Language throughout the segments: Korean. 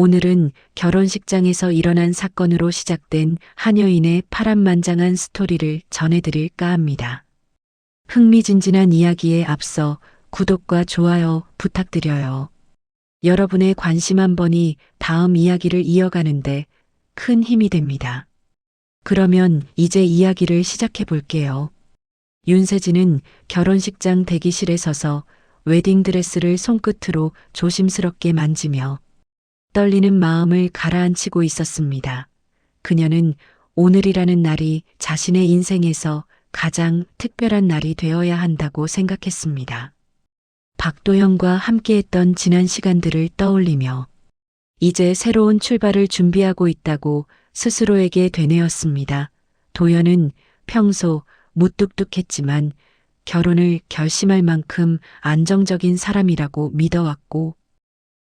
오늘은 결혼식장에서 일어난 사건으로 시작된 한 여인의 파란만장한 스토리를 전해드릴까 합니다. 흥미진진한 이야기에 앞서 구독과 좋아요 부탁드려요. 여러분의 관심 한 번이 다음 이야기를 이어가는데 큰 힘이 됩니다. 그러면 이제 이야기를 시작해 볼게요. 윤세진은 결혼식장 대기실에 서서 웨딩드레스를 손끝으로 조심스럽게 만지며 떨리는 마음을 가라앉히고 있었습니다. 그녀는 오늘이라는 날이 자신의 인생에서 가장 특별한 날이 되어야 한다고 생각했습니다. 박도영과 함께했던 지난 시간들을 떠올리며 이제 새로운 출발을 준비하고 있다고 스스로에게 되뇌었습니다. 도연은 평소 무뚝뚝했지만 결혼을 결심할 만큼 안정적인 사람이라고 믿어왔고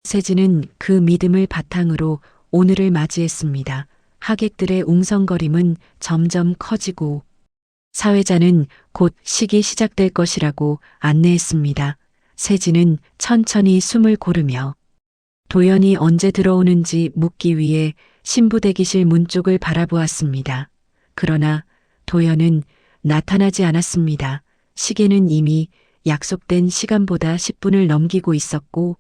세진은 그 믿음을 바탕으로 오늘을 맞이했습니다. 하객들의 웅성거림은 점점 커지고 사회자는 곧 식이 시작될 것이라고 안내했습니다. 세진은 천천히 숨을 고르며 도연이 언제 들어오는지 묻기 위해 신부 대기실 문 쪽을 바라보았습니다. 그러나 도연은 나타나지 않았습니다. 시계는 이미 약속된 시간보다 10분을 넘기고 있었고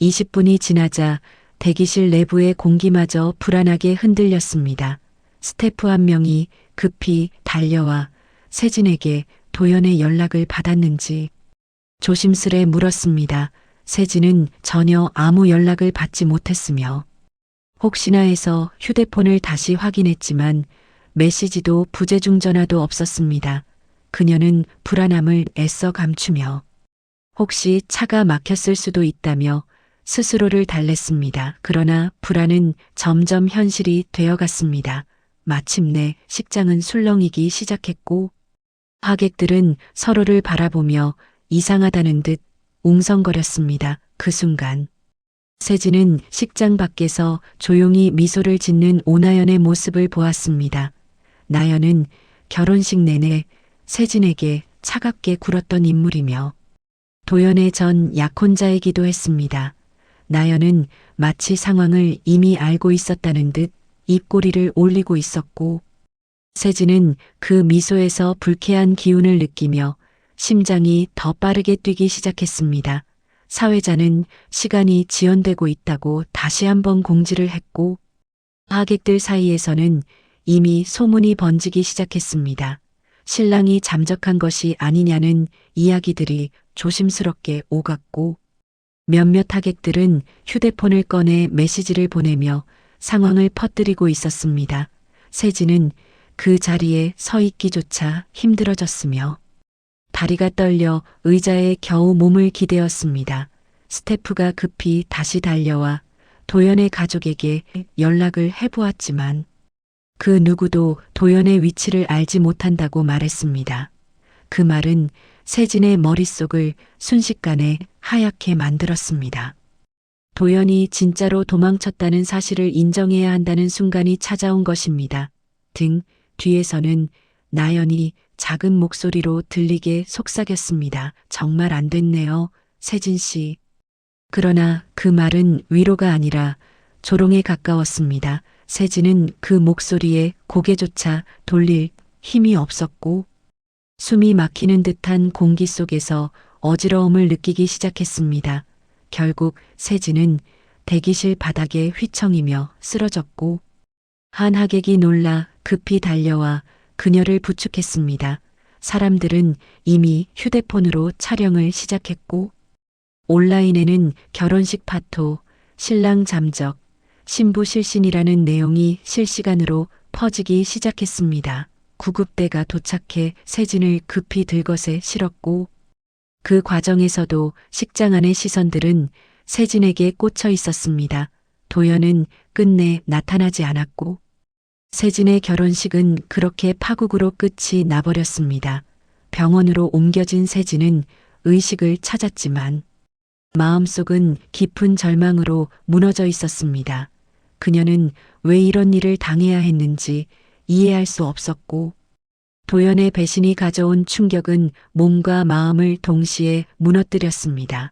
20분이 지나자 대기실 내부의 공기마저 불안하게 흔들렸습니다. 스태프 한 명이 급히 달려와 세진에게 도연의 연락을 받았는지 조심스레 물었습니다. 세진은 전혀 아무 연락을 받지 못했으며 혹시나 해서 휴대폰을 다시 확인했지만 메시지도 부재중 전화도 없었습니다. 그녀는 불안함을 애써 감추며 혹시 차가 막혔을 수도 있다며 스스로를 달랬습니다. 그러나 불안은 점점 현실이 되어갔습니다. 마침내 식장은 술렁이기 시작했고 하객들은 서로를 바라보며 이상하다는 듯 웅성거렸습니다. 그 순간 세진은 식장 밖에서 조용히 미소를 짓는 오나연의 모습을 보았습니다. 나연은 결혼식 내내 세진에게 차갑게 굴었던 인물이며 도연의 전 약혼자이기도 했습니다. 나연은 마치 상황을 이미 알고 있었다는 듯 입꼬리를 올리고 있었고 세진은 그 미소에서 불쾌한 기운을 느끼며 심장이 더 빠르게 뛰기 시작했습니다. 사회자는 시간이 지연되고 있다고 다시 한번 공지를 했고 하객들 사이에서는 이미 소문이 번지기 시작했습니다. 신랑이 잠적한 것이 아니냐는 이야기들이 조심스럽게 오갔고 몇몇 하객들은 휴대폰을 꺼내 메시지를 보내며 상황을 퍼뜨리고 있었습니다. 세진은 그 자리에 서 있기조차 힘들어졌으며 다리가 떨려 의자에 겨우 몸을 기대었습니다. 스태프가 급히 다시 달려와 도연의 가족에게 연락을 해보았지만 그 누구도 도연의 위치를 알지 못한다고 말했습니다. 그 말은 세진의 머릿속을 순식간에 하얗게 만들었습니다. 도연이 진짜로 도망쳤다는 사실을 인정해야 한다는 순간이 찾아온 것입니다. 등 뒤에서는 나연이 작은 목소리로 들리게 속삭였습니다. 정말 안 됐네요, 세진 씨. 그러나 그 말은 위로가 아니라 조롱에 가까웠습니다. 세진은 그 목소리에 고개조차 돌릴 힘이 없었고 숨이 막히는 듯한 공기 속에서 어지러움을 느끼기 시작했습니다. 결국 세진은 대기실 바닥에 휘청이며 쓰러졌고 한 하객이 놀라 급히 달려와 그녀를 부축했습니다. 사람들은 이미 휴대폰으로 촬영을 시작했고 온라인에는 결혼식 파토, 신랑 잠적, 신부 실신이라는 내용이 실시간으로 퍼지기 시작했습니다. 구급대가 도착해 세진을 급히 들것에 실었고 그 과정에서도 식장 안의 시선들은 세진에게 꽂혀 있었습니다. 도연은 끝내 나타나지 않았고 세진의 결혼식은 그렇게 파국으로 끝이 나버렸습니다. 병원으로 옮겨진 세진은 의식을 찾았지만 마음속은 깊은 절망으로 무너져 있었습니다. 그녀는 왜 이런 일을 당해야 했는지 이해할 수 없었고 도연의 배신이 가져온 충격은 몸과 마음을 동시에 무너뜨렸습니다.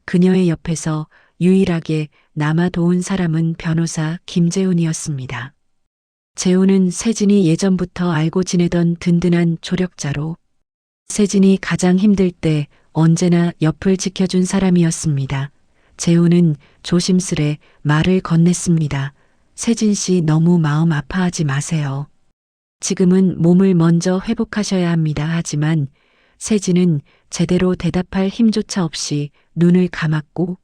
그녀의 옆에서 유일하게 남아 도운 사람은 변호사 김재훈이었습니다. 재훈은 세진이 예전부터 알고 지내던 든든한 조력자로 세진이 가장 힘들 때 언제나 옆을 지켜준 사람이었습니다. 재훈은 조심스레 말을 건넸습니다. 세진 씨 너무 마음 아파하지 마세요. 지금은 몸을 먼저 회복하셔야 합니다. 하지만 세진은 제대로 대답할 힘조차 없이 눈을 감았고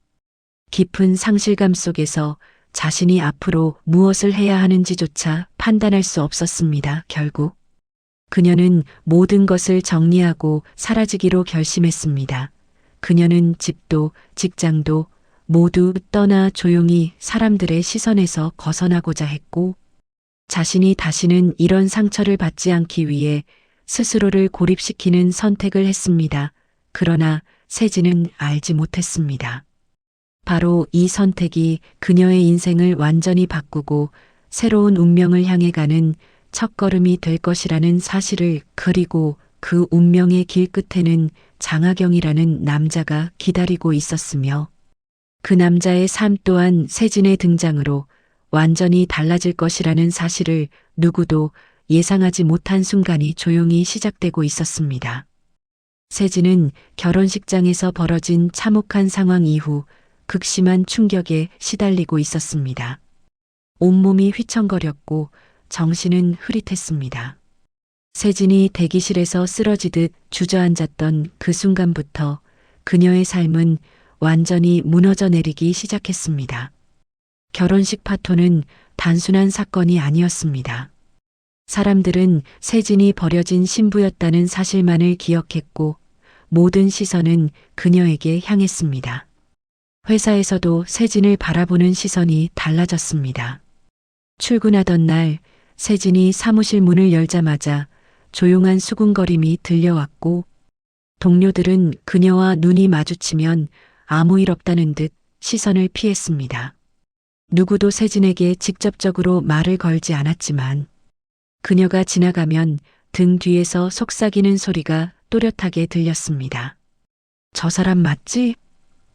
깊은 상실감 속에서 자신이 앞으로 무엇을 해야 하는지조차 판단할 수 없었습니다. 결국 그녀는 모든 것을 정리하고 사라지기로 결심했습니다. 그녀는 집도 직장도 모두 떠나 조용히 사람들의 시선에서 벗어나고자 했고 자신이 다시는 이런 상처를 받지 않기 위해 스스로를 고립시키는 선택을 했습니다. 그러나 세진은 알지 못했습니다. 바로 이 선택이 그녀의 인생을 완전히 바꾸고 새로운 운명을 향해 가는 첫걸음이 될 것이라는 사실을. 그리고 그 운명의 길 끝에는 장하경이라는 남자가 기다리고 있었으며 그 남자의 삶 또한 세진의 등장으로 완전히 달라질 것이라는 사실을 누구도 예상하지 못한 순간이 조용히 시작되고 있었습니다. 세진은 결혼식장에서 벌어진 참혹한 상황 이후 극심한 충격에 시달리고 있었습니다. 온몸이 휘청거렸고 정신은 흐릿했습니다. 세진이 대기실에서 쓰러지듯 주저앉았던 그 순간부터 그녀의 삶은 완전히 무너져 내리기 시작했습니다. 결혼식 파토는 단순한 사건이 아니었습니다. 사람들은 세진이 버려진 신부였다는 사실만을 기억했고 모든 시선은 그녀에게 향했습니다. 회사에서도 세진을 바라보는 시선이 달라졌습니다. 출근하던 날 세진이 사무실 문을 열자마자 조용한 수군거림이 들려왔고 동료들은 그녀와 눈이 마주치면 아무 일 없다는 듯 시선을 피했습니다. 누구도 세진에게 직접적으로 말을 걸지 않았지만 그녀가 지나가면 등 뒤에서 속삭이는 소리가 또렷하게 들렸습니다. 저 사람 맞지?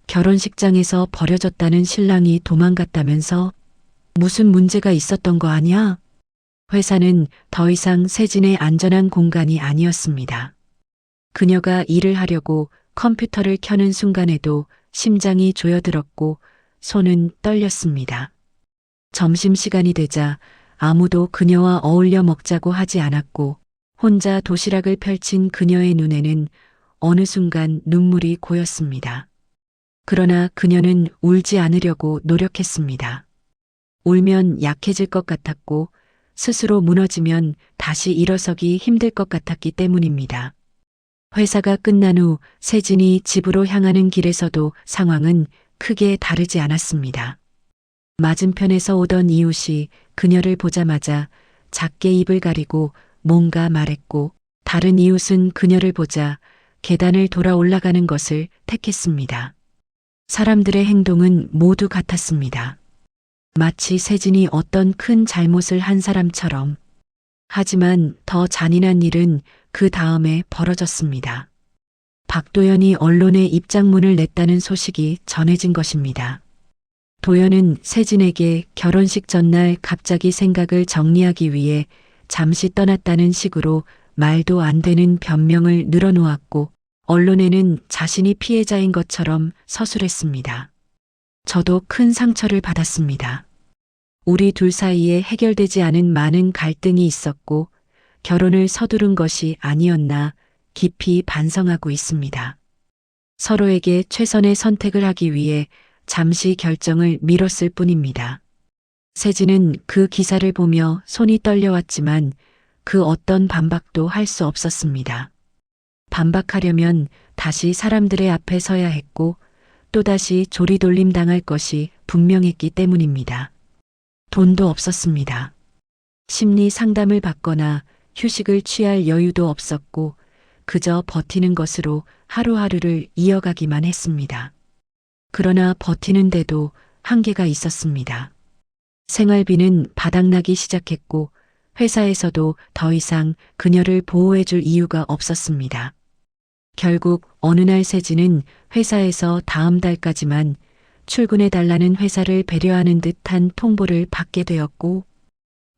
결혼식장에서 버려졌다는 신랑이 도망갔다면서? 무슨 문제가 있었던 거 아니야? 회사는 더 이상 세진의 안전한 공간이 아니었습니다. 그녀가 일을 하려고 컴퓨터를 켜는 순간에도 심장이 조여들었고 손은 떨렸습니다. 점심시간이 되자 아무도 그녀와 어울려 먹자고 하지 않았고 혼자 도시락을 펼친 그녀의 눈에는 어느 순간 눈물이 고였습니다. 그러나 그녀는 울지 않으려고 노력했습니다. 울면 약해질 것 같았고 스스로 무너지면 다시 일어서기 힘들 것 같았기 때문입니다. 회사가 끝난 후 세진이 집으로 향하는 길에서도 상황은 크게 다르지 않았습니다. 맞은편에서 오던 이웃이 그녀를 보자마자 작게 입을 가리고 뭔가 말했고 다른 이웃은 그녀를 보자 계단을 돌아 올라가는 것을 택했습니다. 사람들의 행동은 모두 같았습니다. 마치 세진이 어떤 큰 잘못을 한 사람처럼. 하지만 더 잔인한 일은 그 다음에 벌어졌습니다. 박도연이 언론에 입장문을 냈다는 소식이 전해진 것입니다. 도연은 세진에게 결혼식 전날 갑자기 생각을 정리하기 위해 잠시 떠났다는 식으로 말도 안 되는 변명을 늘어놓았고 언론에는 자신이 피해자인 것처럼 서술했습니다. 저도 큰 상처를 받았습니다. 우리 둘 사이에 해결되지 않은 많은 갈등이 있었고 결혼을 서두른 것이 아니었나 깊이 반성하고 있습니다. 서로에게 최선의 선택을 하기 위해 잠시 결정을 미뤘을 뿐입니다. 세진은 그 기사를 보며 손이 떨려왔지만 그 어떤 반박도 할 수 없었습니다. 반박하려면 다시 사람들의 앞에 서야 했고 또다시 조리돌림 당할 것이 분명했기 때문입니다. 돈도 없었습니다. 심리 상담을 받거나 휴식을 취할 여유도 없었고 그저 버티는 것으로 하루하루를 이어가기만 했습니다. 그러나 버티는데도 한계가 있었습니다. 생활비는 바닥나기 시작했고 회사에서도 더 이상 그녀를 보호해줄 이유가 없었습니다. 결국 어느 날 세진은 회사에서 다음 달까지만 출근해달라는 회사를 배려하는 듯한 통보를 받게 되었고,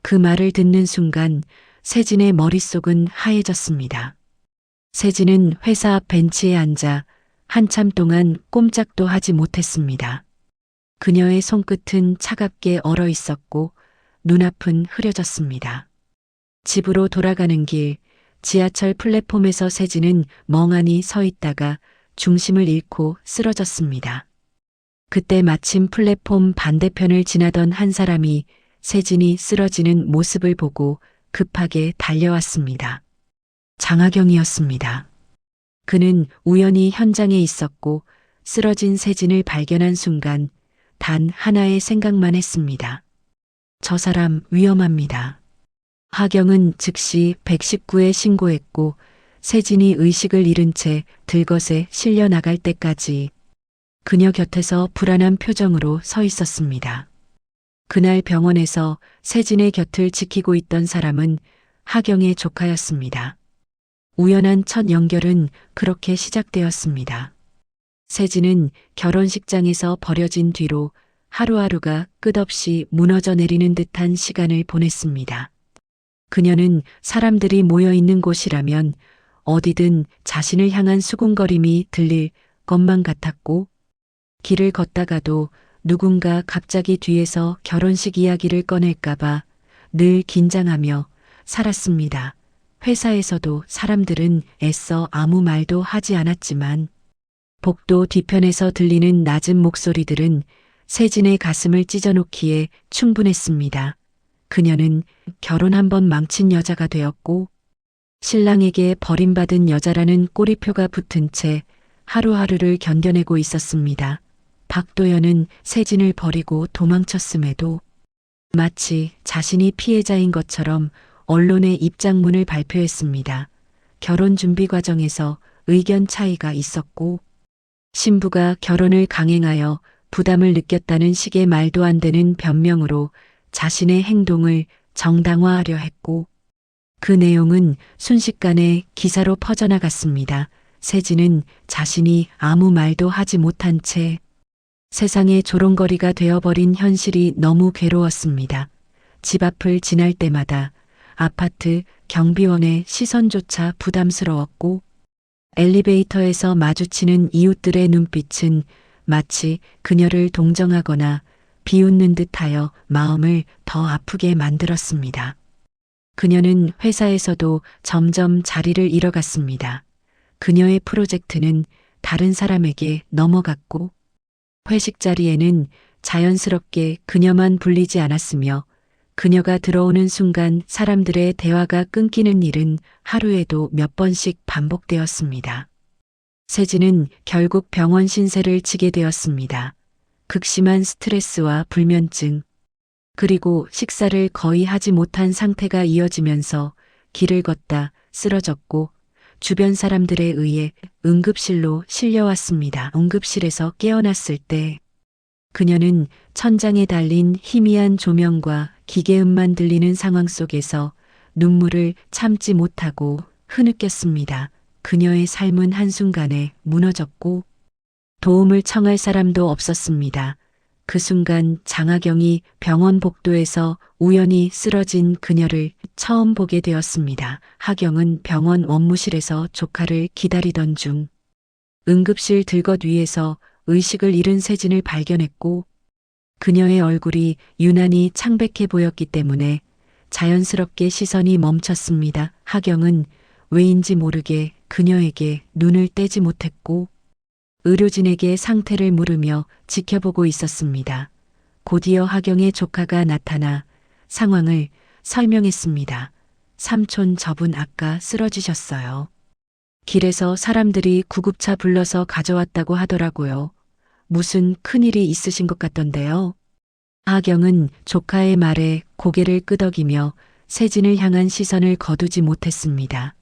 그 말을 듣는 순간 세진의 머릿속은 하얘졌습니다. 세진은 회사 앞 벤치에 앉아 한참 동안 꼼짝도 하지 못했습니다. 그녀의 손끝은 차갑게 얼어 있었고 눈앞은 흐려졌습니다. 집으로 돌아가는 길, 지하철 플랫폼에서 세진은 멍하니 서 있다가 중심을 잃고 쓰러졌습니다. 그때 마침 플랫폼 반대편을 지나던 한 사람이 세진이 쓰러지는 모습을 보고 급하게 달려왔습니다. 장하경이었습니다. 그는 우연히 현장에 있었고 쓰러진 세진을 발견한 순간 단 하나의 생각만 했습니다. 저 사람 위험합니다. 하경은 즉시 119에 신고했고 세진이 의식을 잃은 채 들것에 실려 나갈 때까지 그녀 곁에서 불안한 표정으로 서 있었습니다. 그날 병원에서 세진의 곁을 지키고 있던 사람은 하경의 조카였습니다. 우연한 첫 연결은 그렇게 시작되었습니다. 세진은 결혼식장에서 버려진 뒤로 하루하루가 끝없이 무너져 내리는 듯한 시간을 보냈습니다. 그녀는 사람들이 모여 있는 곳이라면 어디든 자신을 향한 수군거림이 들릴 것만 같았고, 길을 걷다가도 누군가 갑자기 뒤에서 결혼식 이야기를 꺼낼까봐 늘 긴장하며 살았습니다. 회사에서도 사람들은 애써 아무 말도 하지 않았지만 복도 뒤편에서 들리는 낮은 목소리들은 세진의 가슴을 찢어놓기에 충분했습니다. 그녀는 결혼 한 번 망친 여자가 되었고 신랑에게 버림받은 여자라는 꼬리표가 붙은 채 하루하루를 견뎌내고 있었습니다. 박도연은 세진을 버리고 도망쳤음에도 마치 자신이 피해자인 것처럼 언론에 입장문을 발표했습니다. 결혼 준비 과정에서 의견 차이가 있었고 신부가 결혼을 강행하여 부담을 느꼈다는 식의 말도 안 되는 변명으로 자신의 행동을 정당화하려 했고 그 내용은 순식간에 기사로 퍼져나갔습니다. 세진은 자신이 아무 말도 하지 못한 채 세상의 조롱거리가 되어버린 현실이 너무 괴로웠습니다. 집 앞을 지날 때마다 아파트 경비원의 시선조차 부담스러웠고 엘리베이터에서 마주치는 이웃들의 눈빛은 마치 그녀를 동정하거나 비웃는 듯하여 마음을 더 아프게 만들었습니다. 그녀는 회사에서도 점점 자리를 잃어갔습니다. 그녀의 프로젝트는 다른 사람에게 넘어갔고 회식 자리에는 자연스럽게 그녀만 불리지 않았으며 그녀가 들어오는 순간 사람들의 대화가 끊기는 일은 하루에도 몇 번씩 반복되었습니다. 세진은 결국 병원 신세를 지게 되었습니다. 극심한 스트레스와 불면증, 그리고 식사를 거의 하지 못한 상태가 이어지면서 길을 걷다 쓰러졌고 주변 사람들에 의해 응급실로 실려왔습니다. 응급실에서 깨어났을 때 그녀는 천장에 달린 희미한 조명과 기계음만 들리는 상황 속에서 눈물을 참지 못하고 흐느꼈습니다. 그녀의 삶은 한순간에 무너졌고 도움을 청할 사람도 없었습니다. 그 순간 장하경이 병원 복도에서 우연히 쓰러진 그녀를 처음 보게 되었습니다. 하경은 병원 원무실에서 조카를 기다리던 중 응급실 들것 위에서 의식을 잃은 세진을 발견했고 그녀의 얼굴이 유난히 창백해 보였기 때문에 자연스럽게 시선이 멈췄습니다. 하경은 왜인지 모르게 그녀에게 눈을 떼지 못했고 의료진에게 상태를 물으며 지켜보고 있었습니다. 곧이어 하경의 조카가 나타나 상황을 설명했습니다. 삼촌, 저분 아까 쓰러지셨어요. 길에서 사람들이 구급차 불러서 가져왔다고 하더라고요. 무슨 큰일이 있으신 것 같던데요. 하경은 조카의 말에 고개를 끄덕이며 세진을 향한 시선을 거두지 못했습니다.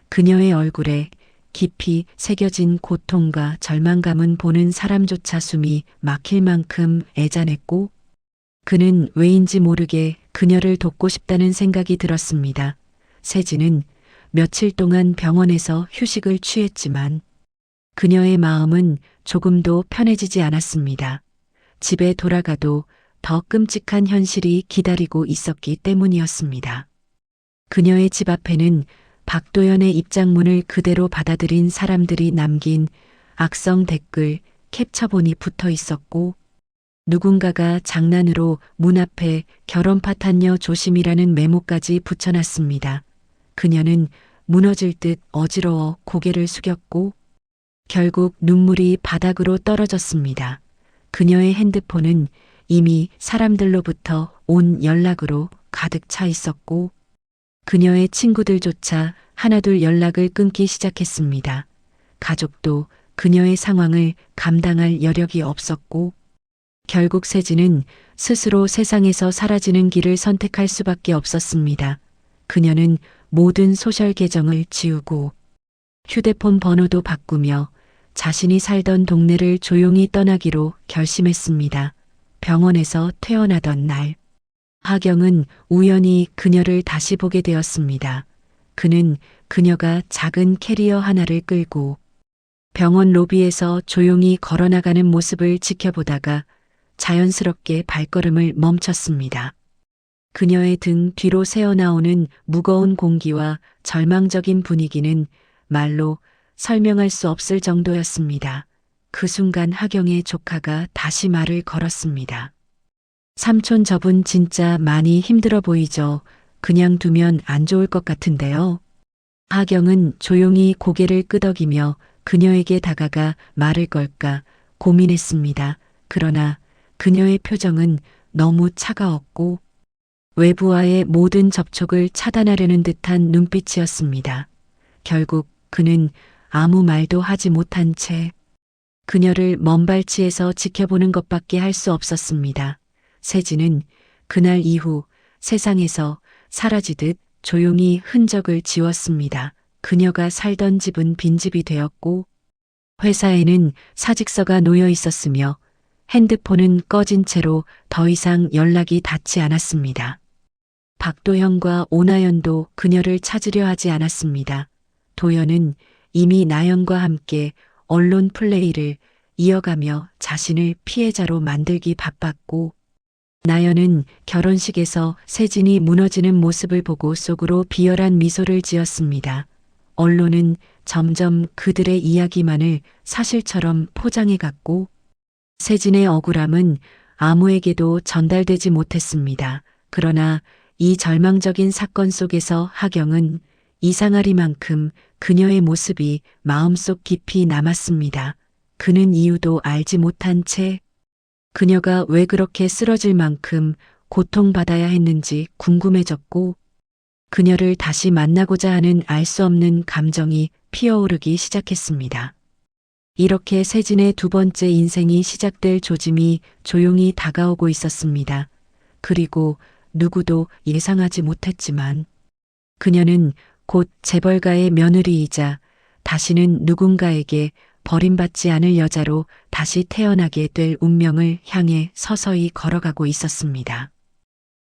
그녀의 얼굴에 깊이 새겨진 고통과 절망감은 보는 사람조차 숨이 막힐 만큼 애잔했고 그는 왜인지 모르게 그녀를 돕고 싶다는 생각이 들었습니다. 세진은 며칠 동안 병원에서 휴식을 취했지만 그녀의 마음은 조금도 편해지지 않았습니다. 집에 돌아가도 더 끔찍한 현실이 기다리고 있었기 때문이었습니다. 그녀의 집 앞에는 박도연의 입장문을 그대로 받아들인 사람들이 남긴 악성 댓글, 캡처본이 붙어 있었고, 누군가가 장난으로 문 앞에 결혼 파탄녀 조심이라는 메모까지 붙여놨습니다. 그녀는 무너질 듯 어지러워 고개를 숙였고, 결국 눈물이 바닥으로 떨어졌습니다. 그녀의 핸드폰은 이미 사람들로부터 온 연락으로 가득 차 있었고, 그녀의 친구들조차 하나둘 연락을 끊기 시작했습니다. 가족도 그녀의 상황을 감당할 여력이 없었고, 결국 세진은 스스로 세상에서 사라지는 길을 선택할 수밖에 없었습니다. 그녀는 모든 소셜 계정을 지우고 휴대폰 번호도 바꾸며 자신이 살던 동네를 조용히 떠나기로 결심했습니다. 병원에서 퇴원하던 날, 하경은 우연히 그녀를 다시 보게 되었습니다. 그는 그녀가 작은 캐리어 하나를 끌고 병원 로비에서 조용히 걸어나가는 모습을 지켜보다가 자연스럽게 발걸음을 멈췄습니다. 그녀의 등 뒤로 새어나오는 무거운 공기와 절망적인 분위기는 말로 설명할 수 없을 정도였습니다. 그 순간 하경의 조카가 다시 말을 걸었습니다. 삼촌, 저분 진짜 많이 힘들어 보이죠? 그냥 두면 안 좋을 것 같은데요. 하경은 조용히 고개를 끄덕이며 그녀에게 다가가 말을 걸까 고민했습니다. 그러나 그녀의 표정은 너무 차가웠고 외부와의 모든 접촉을 차단하려는 듯한 눈빛이었습니다. 결국 그는 아무 말도 하지 못한 채 그녀를 먼 발치에서 지켜보는 것밖에 할 수 없었습니다. 세진은 그날 이후 세상에서 사라지듯 조용히 흔적을 지웠습니다. 그녀가 살던 집은 빈집이 되었고 회사에는 사직서가 놓여 있었으며 핸드폰은 꺼진 채로 더 이상 연락이 닿지 않았습니다. 박도현과 오나연도 그녀를 찾으려 하지 않았습니다. 도현은 이미 나연과 함께 언론 플레이를 이어가며 자신을 피해자로 만들기 바빴고, 나연은 결혼식에서 세진이 무너지는 모습을 보고 속으로 비열한 미소를 지었습니다. 언론은 점점 그들의 이야기만을 사실처럼 포장해갔고, 세진의 억울함은 아무에게도 전달되지 못했습니다. 그러나 이 절망적인 사건 속에서 하경은 이상하리만큼 그녀의 모습이 마음속 깊이 남았습니다. 그는 이유도 알지 못한 채 그녀가 왜 그렇게 쓰러질 만큼 고통받아야 했는지 궁금해졌고, 그녀를 다시 만나고자 하는 알 수 없는 감정이 피어오르기 시작했습니다. 이렇게 세진의 두 번째 인생이 시작될 조짐이 조용히 다가오고 있었습니다. 그리고 누구도 예상하지 못했지만 그녀는 곧 재벌가의 며느리이자 다시는 누군가에게 버림받지 않을 여자로 다시 태어나게 될 운명을 향해 서서히 걸어가고 있었습니다.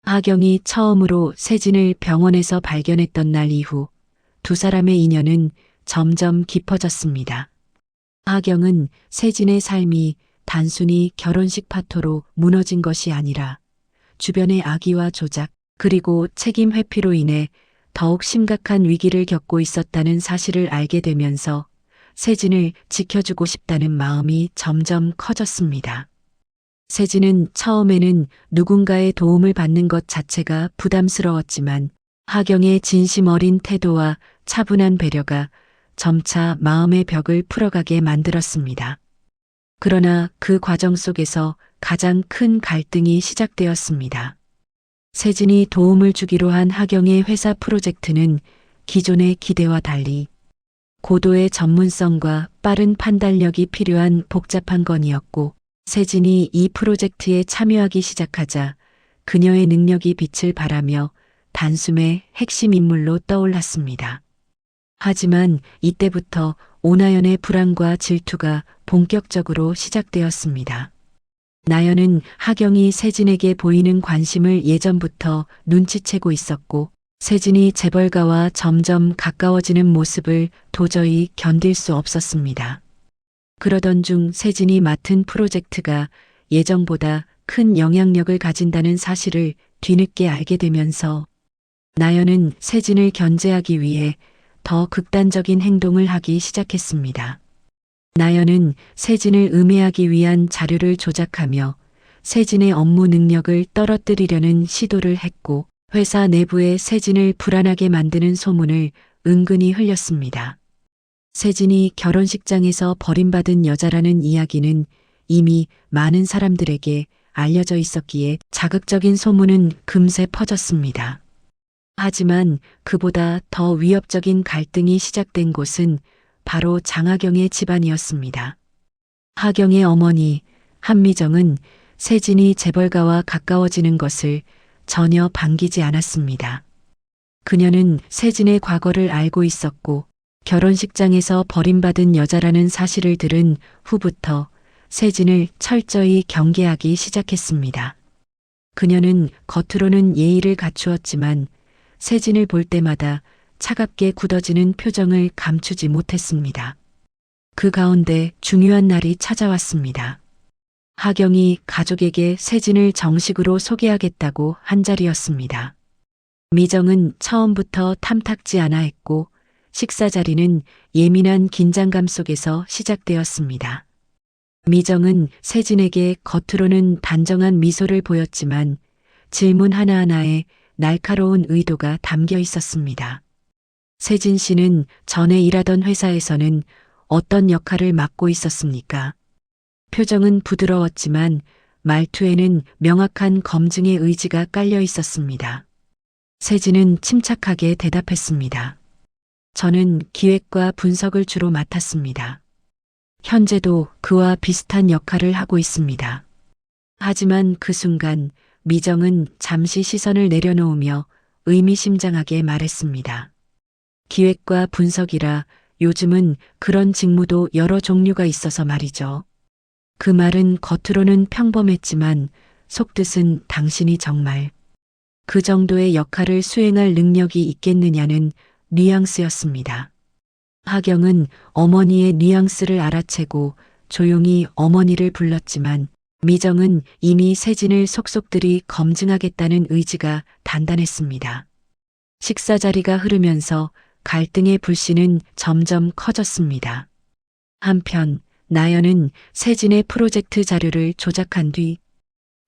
하경이 처음으로 세진을 병원에서 발견했던 날 이후 두 사람의 인연은 점점 깊어졌습니다. 하경은 세진의 삶이 단순히 결혼식 파토로 무너진 것이 아니라 주변의 악의와 조작 그리고 책임 회피로 인해 더욱 심각한 위기를 겪고 있었다는 사실을 알게 되면서 세진을 지켜주고 싶다는 마음이 점점 커졌습니다. 세진은 처음에는 누군가의 도움을 받는 것 자체가 부담스러웠지만 하경의 진심 어린 태도와 차분한 배려가 점차 마음의 벽을 풀어가게 만들었습니다. 그러나 그 과정 속에서 가장 큰 갈등이 시작되었습니다. 세진이 도움을 주기로 한 하경의 회사 프로젝트는 기존의 기대와 달리 고도의 전문성과 빠른 판단력이 필요한 복잡한 건이었고, 세진이 이 프로젝트에 참여하기 시작하자 그녀의 능력이 빛을 발하며 단숨에 핵심 인물로 떠올랐습니다. 하지만 이때부터 오나연의 불안과 질투가 본격적으로 시작되었습니다. 나연은 하경이 세진에게 보이는 관심을 예전부터 눈치채고 있었고, 세진이 재벌가와 점점 가까워지는 모습을 도저히 견딜 수 없었습니다. 그러던 중 세진이 맡은 프로젝트가 예정보다 큰 영향력을 가진다는 사실을 뒤늦게 알게 되면서 나연은 세진을 견제하기 위해 더 극단적인 행동을 하기 시작했습니다. 나연은 세진을 음해하기 위한 자료를 조작하며 세진의 업무 능력을 떨어뜨리려는 시도를 했고 회사 내부에 세진을 불안하게 만드는 소문을 은근히 흘렸습니다. 세진이 결혼식장에서 버림받은 여자라는 이야기는 이미 많은 사람들에게 알려져 있었기에 자극적인 소문은 금세 퍼졌습니다. 하지만 그보다 더 위협적인 갈등이 시작된 곳은 바로 장하경의 집안이었습니다. 하경의 어머니 한미정은 세진이 재벌가와 가까워지는 것을 전혀 반기지 않았습니다. 그녀는 세진의 과거를 알고 있었고 결혼식장에서 버림받은 여자라는 사실을 들은 후부터 세진을 철저히 경계하기 시작했습니다. 그녀는 겉으로는 예의를 갖추었지만 세진을 볼 때마다 차갑게 굳어지는 표정을 감추지 못했습니다. 그 가운데 중요한 날이 찾아왔습니다. 하경이 가족에게 세진을 정식으로 소개하겠다고 한 자리였습니다. 미정은 처음부터 탐탁지 않아 했고 식사 자리는 예민한 긴장감 속에서 시작되었습니다. 미정은 세진에게 겉으로는 단정한 미소를 보였지만 질문 하나하나에 날카로운 의도가 담겨 있었습니다. 세진 씨는 전에 일하던 회사에서는 어떤 역할을 맡고 있었습니까? 표정은 부드러웠지만 말투에는 명확한 검증의 의지가 깔려 있었습니다. 세진은 침착하게 대답했습니다. 저는 기획과 분석을 주로 맡았습니다. 현재도 그와 비슷한 역할을 하고 있습니다. 하지만 그 순간 미정은 잠시 시선을 내려놓으며 의미심장하게 말했습니다. 기획과 분석이라 요즘은 그런 직무도 여러 종류가 있어서 말이죠. 그 말은 겉으로는 평범했지만 속뜻은 당신이 정말 그 정도의 역할을 수행할 능력이 있겠느냐는 뉘앙스였습니다. 하경은 어머니의 뉘앙스를 알아채고 조용히 어머니를 불렀지만 미정은 이미 세진을 속속들이 검증하겠다는 의지가 단단했습니다. 식사 자리가 흐르면서 갈등의 불씨는 점점 커졌습니다. 한편 나연은 세진의 프로젝트 자료를 조작한 뒤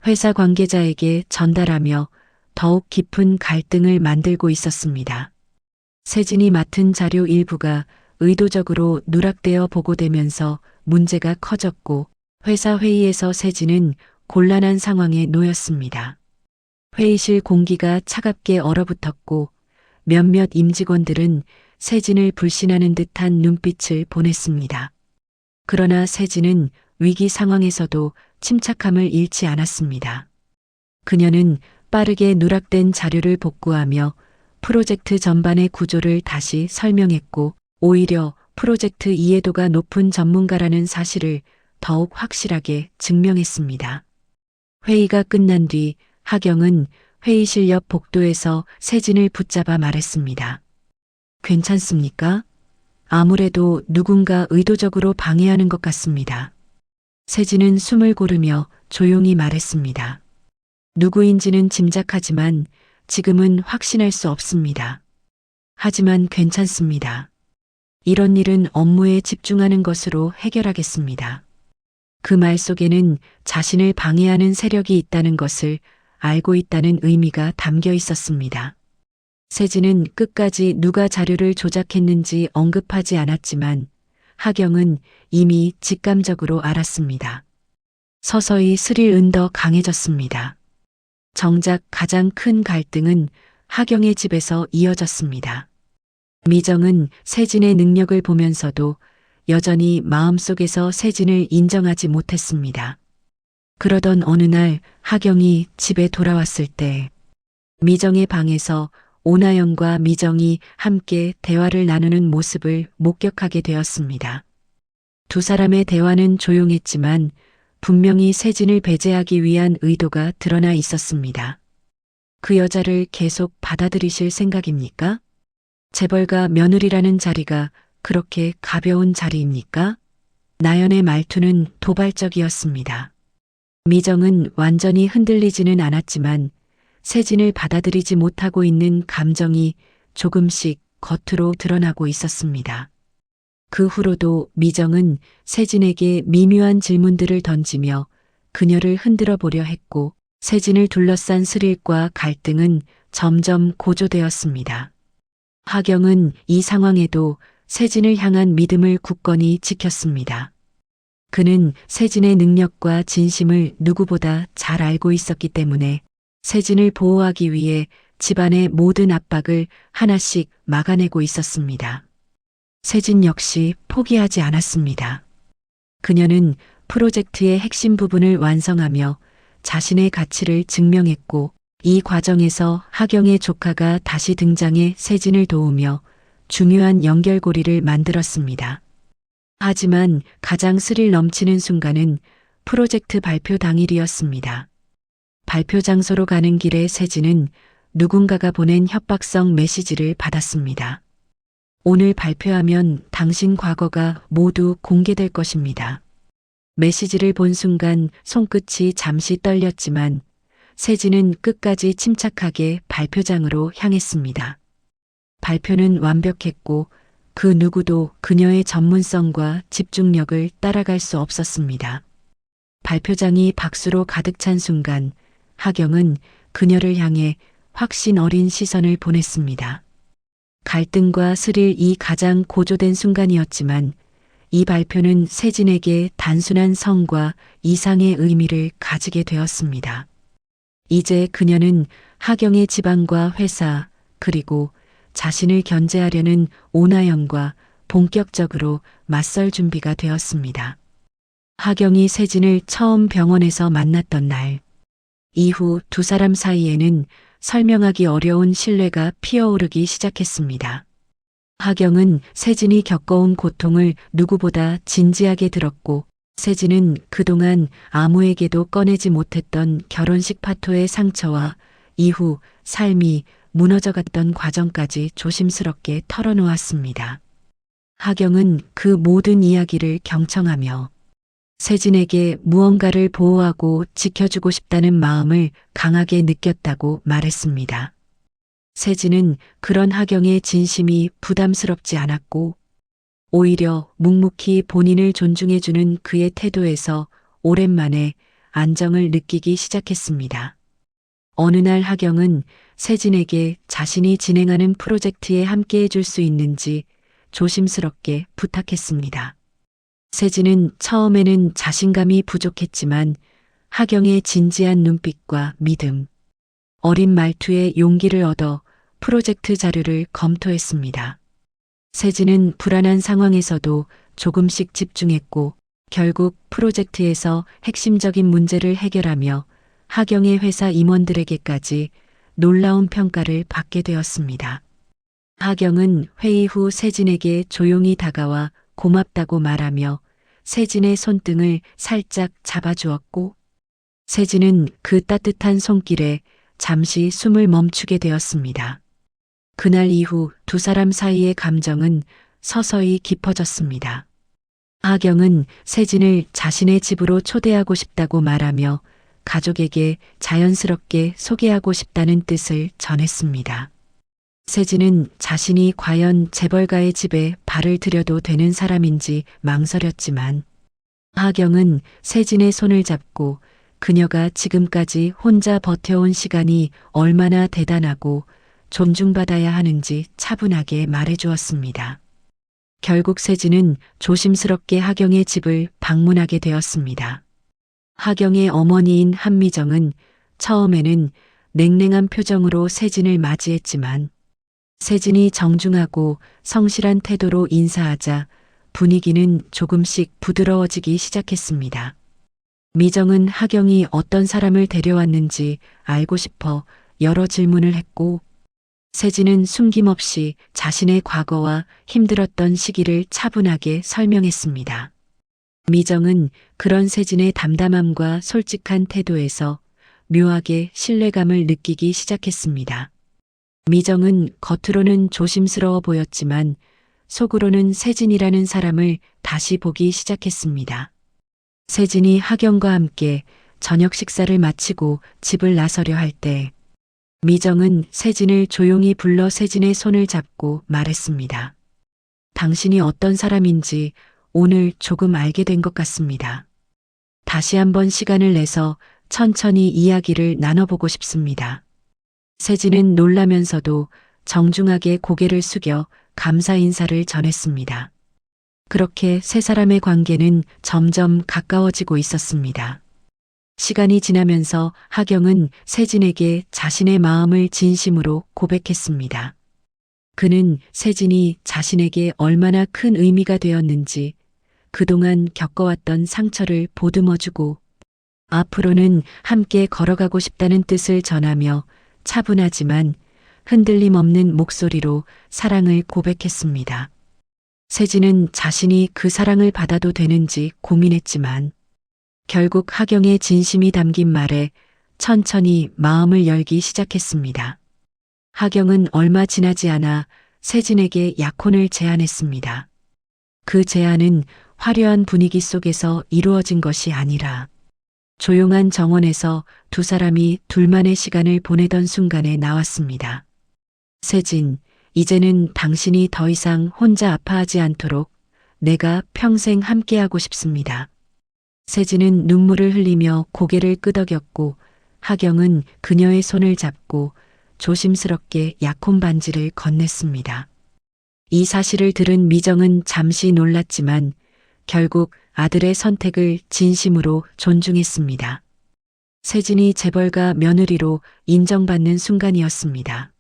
회사 관계자에게 전달하며 더욱 깊은 갈등을 만들고 있었습니다. 세진이 맡은 자료 일부가 의도적으로 누락되어 보고되면서 문제가 커졌고 회사 회의에서 세진은 곤란한 상황에 놓였습니다. 회의실 공기가 차갑게 얼어붙었고 몇몇 임직원들은 세진을 불신하는 듯한 눈빛을 보냈습니다. 그러나 세진은 위기 상황에서도 침착함을 잃지 않았습니다. 그녀는 빠르게 누락된 자료를 복구하며 프로젝트 전반의 구조를 다시 설명했고 오히려 프로젝트 이해도가 높은 전문가라는 사실을 더욱 확실하게 증명했습니다. 회의가 끝난 뒤 하경은 회의실 옆 복도에서 세진을 붙잡아 말했습니다. 괜찮습니까? 아무래도 누군가 의도적으로 방해하는 것 같습니다. 세진은 숨을 고르며 조용히 말했습니다. 누구인지는 짐작하지만 지금은 확신할 수 없습니다. 하지만 괜찮습니다. 이런 일은 업무에 집중하는 것으로 해결하겠습니다. 그 말 속에는 자신을 방해하는 세력이 있다는 것을 알고 있다는 의미가 담겨 있었습니다. 세진은 끝까지 누가 자료를 조작했는지 언급하지 않았지만 하경은 이미 직감적으로 알았습니다. 서서히 스릴은 더 강해졌습니다. 정작 가장 큰 갈등은 하경의 집에서 이어졌습니다. 미정은 세진의 능력을 보면서도 여전히 마음속에서 세진을 인정하지 못했습니다. 그러던 어느 날 하경이 집에 돌아왔을 때 미정의 방에서 오나영과 미정이 함께 대화를 나누는 모습을 목격하게 되었습니다. 두 사람의 대화는 조용했지만 분명히 세진을 배제하기 위한 의도가 드러나 있었습니다. 그 여자를 계속 받아들이실 생각입니까? 재벌가 며느리라는 자리가 그렇게 가벼운 자리입니까? 나연의 말투는 도발적이었습니다. 미정은 완전히 흔들리지는 않았지만 세진을 받아들이지 못하고 있는 감정이 조금씩 겉으로 드러나고 있었습니다. 그 후로도 미정은 세진에게 미묘한 질문들을 던지며 그녀를 흔들어 보려 했고 세진을 둘러싼 스릴과 갈등은 점점 고조되었습니다. 하경은 이 상황에도 세진을 향한 믿음을 굳건히 지켰습니다. 그는 세진의 능력과 진심을 누구보다 잘 알고 있었기 때문에 세진을 보호하기 위해 집안의 모든 압박을 하나씩 막아내고 있었습니다. 세진 역시 포기하지 않았습니다. 그녀는 프로젝트의 핵심 부분을 완성하며 자신의 가치를 증명했고 이 과정에서 하경의 조카가 다시 등장해 세진을 도우며 중요한 연결고리를 만들었습니다. 하지만 가장 스릴 넘치는 순간은 프로젝트 발표 당일이었습니다. 발표 장소로 가는 길에 세진은 누군가가 보낸 협박성 메시지를 받았습니다. 오늘 발표하면 당신 과거가 모두 공개될 것입니다. 메시지를 본 순간 손끝이 잠시 떨렸지만 세진은 끝까지 침착하게 발표장으로 향했습니다. 발표는 완벽했고 그 누구도 그녀의 전문성과 집중력을 따라갈 수 없었습니다. 발표장이 박수로 가득 찬 순간 하경은 그녀를 향해 확신 어린 시선을 보냈습니다. 갈등과 스릴이 가장 고조된 순간이었지만 이 발표는 세진에게 단순한 성과 이상의 의미를 가지게 되었습니다. 이제 그녀는 하경의 집안과 회사 그리고 자신을 견제하려는 오나영과 본격적으로 맞설 준비가 되었습니다. 하경이 세진을 처음 병원에서 만났던 날, 이후 두 사람 사이에는 설명하기 어려운 신뢰가 피어오르기 시작했습니다. 하경은 세진이 겪어온 고통을 누구보다 진지하게 들었고, 세진은 그동안 아무에게도 꺼내지 못했던 결혼식 파토의 상처와 이후 삶이 무너져갔던 과정까지 조심스럽게 털어놓았습니다. 하경은 그 모든 이야기를 경청하며 세진에게 무언가를 보호하고 지켜주고 싶다는 마음을 강하게 느꼈다고 말했습니다. 세진은 그런 하경의 진심이 부담스럽지 않았고 오히려 묵묵히 본인을 존중해주는 그의 태도에서 오랜만에 안정을 느끼기 시작했습니다. 어느 날 하경은 세진에게 자신이 진행하는 프로젝트에 함께해 줄 수 있는지 조심스럽게 부탁했습니다. 세진은 처음에는 자신감이 부족했지만 하경의 진지한 눈빛과 믿음, 어린 말투에 용기를 얻어 프로젝트 자료를 검토했습니다. 세진은 불안한 상황에서도 조금씩 집중했고 결국 프로젝트에서 핵심적인 문제를 해결하며 하경의 회사 임원들에게까지 놀라운 평가를 받게 되었습니다. 하경은 회의 후 세진에게 조용히 다가와 고맙다고 말하며 세진의 손등을 살짝 잡아주었고 세진은 그 따뜻한 손길에 잠시 숨을 멈추게 되었습니다. 그날 이후 두 사람 사이의 감정은 서서히 깊어졌습니다. 하경은 세진을 자신의 집으로 초대하고 싶다고 말하며 가족에게 자연스럽게 소개하고 싶다는 뜻을 전했습니다. 세진은 자신이 과연 재벌가의 집에 발을 들여도 되는 사람인지 망설였지만 하경은 세진의 손을 잡고 그녀가 지금까지 혼자 버텨온 시간이 얼마나 대단하고 존중받아야 하는지 차분하게 말해주었습니다. 결국 세진은 조심스럽게 하경의 집을 방문하게 되었습니다. 하경의 어머니인 한미정은 처음에는 냉랭한 표정으로 세진을 맞이했지만 세진이 정중하고 성실한 태도로 인사하자 분위기는 조금씩 부드러워지기 시작했습니다. 미정은 하경이 어떤 사람을 데려왔는지 알고 싶어 여러 질문을 했고 세진은 숨김없이 자신의 과거와 힘들었던 시기를 차분하게 설명했습니다. 미정은 그런 세진의 담담함과 솔직한 태도에서 묘하게 신뢰감을 느끼기 시작했습니다. 미정은 겉으로는 조심스러워 보였지만 속으로는 세진이라는 사람을 다시 보기 시작했습니다. 세진이 하경과 함께 저녁 식사를 마치고 집을 나서려 할 때 미정은 세진을 조용히 불러 세진의 손을 잡고 말했습니다. 당신이 어떤 사람인지 오늘 조금 알게 된 것 같습니다. 다시 한번 시간을 내서 천천히 이야기를 나눠보고 싶습니다. 세진은 놀라면서도 정중하게 고개를 숙여 감사 인사를 전했습니다. 그렇게 세 사람의 관계는 점점 가까워지고 있었습니다. 시간이 지나면서 하경은 세진에게 자신의 마음을 진심으로 고백했습니다. 그는 세진이 자신에게 얼마나 큰 의미가 되었는지 그동안 겪어왔던 상처를 보듬어주고 앞으로는 함께 걸어가고 싶다는 뜻을 전하며 차분하지만 흔들림 없는 목소리로 사랑을 고백했습니다. 세진은 자신이 그 사랑을 받아도 되는지 고민했지만 결국 하경의 진심이 담긴 말에 천천히 마음을 열기 시작했습니다. 하경은 얼마 지나지 않아 세진에게 약혼을 제안했습니다. 그 제안은 화려한 분위기 속에서 이루어진 것이 아니라 조용한 정원에서 두 사람이 둘만의 시간을 보내던 순간에 나왔습니다. 세진, 이제는 당신이 더 이상 혼자 아파하지 않도록 내가 평생 함께하고 싶습니다. 세진은 눈물을 흘리며 고개를 끄덕였고 하경은 그녀의 손을 잡고 조심스럽게 약혼 반지를 건넸습니다. 이 사실을 들은 미정은 잠시 놀랐지만 결국 아들의 선택을 진심으로 존중했습니다. 세진이 재벌가 며느리로 인정받는 순간이었습니다.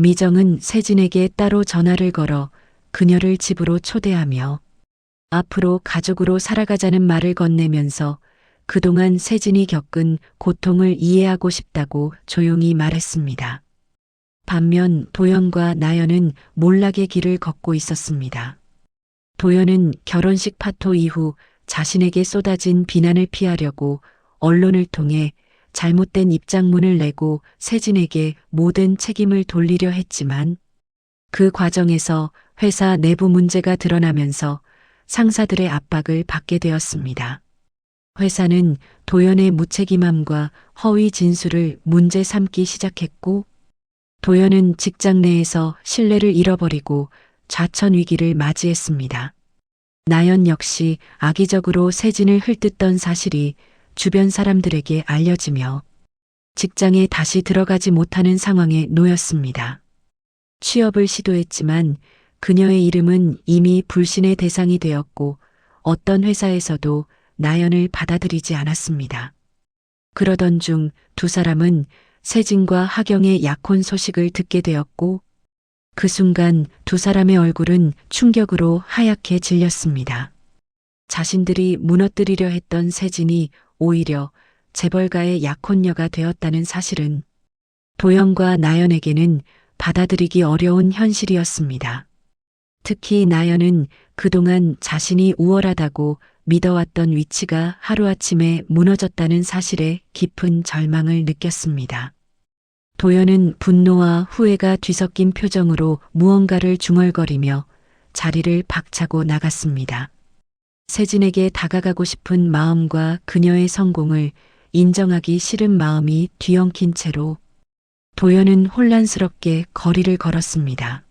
미정은 세진에게 따로 전화를 걸어 그녀를 집으로 초대하며 앞으로 가족으로 살아가자는 말을 건네면서 그동안 세진이 겪은 고통을 이해하고 싶다고 조용히 말했습니다. 반면 도연과 나연은 몰락의 길을 걷고 있었습니다. 도연은 결혼식 파토 이후 자신에게 쏟아진 비난을 피하려고 언론을 통해 잘못된 입장문을 내고 세진에게 모든 책임을 돌리려 했지만 그 과정에서 회사 내부 문제가 드러나면서 상사들의 압박을 받게 되었습니다. 회사는 도연의 무책임함과 허위 진술을 문제 삼기 시작했고 도연은 직장 내에서 신뢰를 잃어버리고 좌천 위기를 맞이했습니다. 나연 역시 악의적으로 세진을 훑었던 사실이 주변 사람들에게 알려지며 직장에 다시 들어가지 못하는 상황에 놓였습니다. 취업을 시도했지만 그녀의 이름은 이미 불신의 대상이 되었고 어떤 회사에서도 나연을 받아들이지 않았습니다. 그러던 중 두 사람은 세진과 하경의 약혼 소식을 듣게 되었고 그 순간 두 사람의 얼굴은 충격으로 하얗게 질렸습니다. 자신들이 무너뜨리려 했던 세진이 오히려 재벌가의 약혼녀가 되었다는 사실은 도연과 나연에게는 받아들이기 어려운 현실이었습니다. 특히 나연은 그동안 자신이 우월하다고 믿어왔던 위치가 하루아침에 무너졌다는 사실에 깊은 절망을 느꼈습니다. 도연은 분노와 후회가 뒤섞인 표정으로 무언가를 중얼거리며 자리를 박차고 나갔습니다. 세진에게 다가가고 싶은 마음과 그녀의 성공을 인정하기 싫은 마음이 뒤엉킨 채로 도연은 혼란스럽게 거리를 걸었습니다.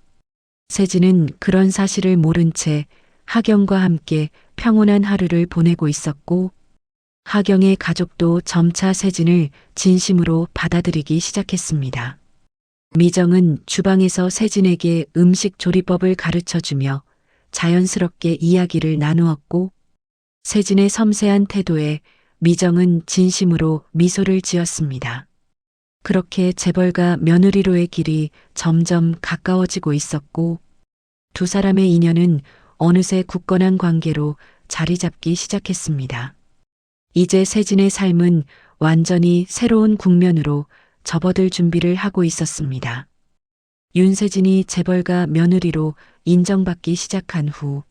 세진은 그런 사실을 모른 채 하경과 함께 평온한 하루를 보내고 있었고 하경의 가족도 점차 세진을 진심으로 받아들이기 시작했습니다. 미정은 주방에서 세진에게 음식 조리법을 가르쳐주며 자연스럽게 이야기를 나누었고 세진의 섬세한 태도에 미정은 진심으로 미소를 지었습니다. 그렇게 재벌가 며느리로의 길이 점점 가까워지고 있었고 두 사람의 인연은 어느새 굳건한 관계로 자리 잡기 시작했습니다. 이제 세진의 삶은 완전히 새로운 국면으로 접어들 준비를 하고 있었습니다. 윤세진이 재벌가 며느리로 인정받기 시작한 후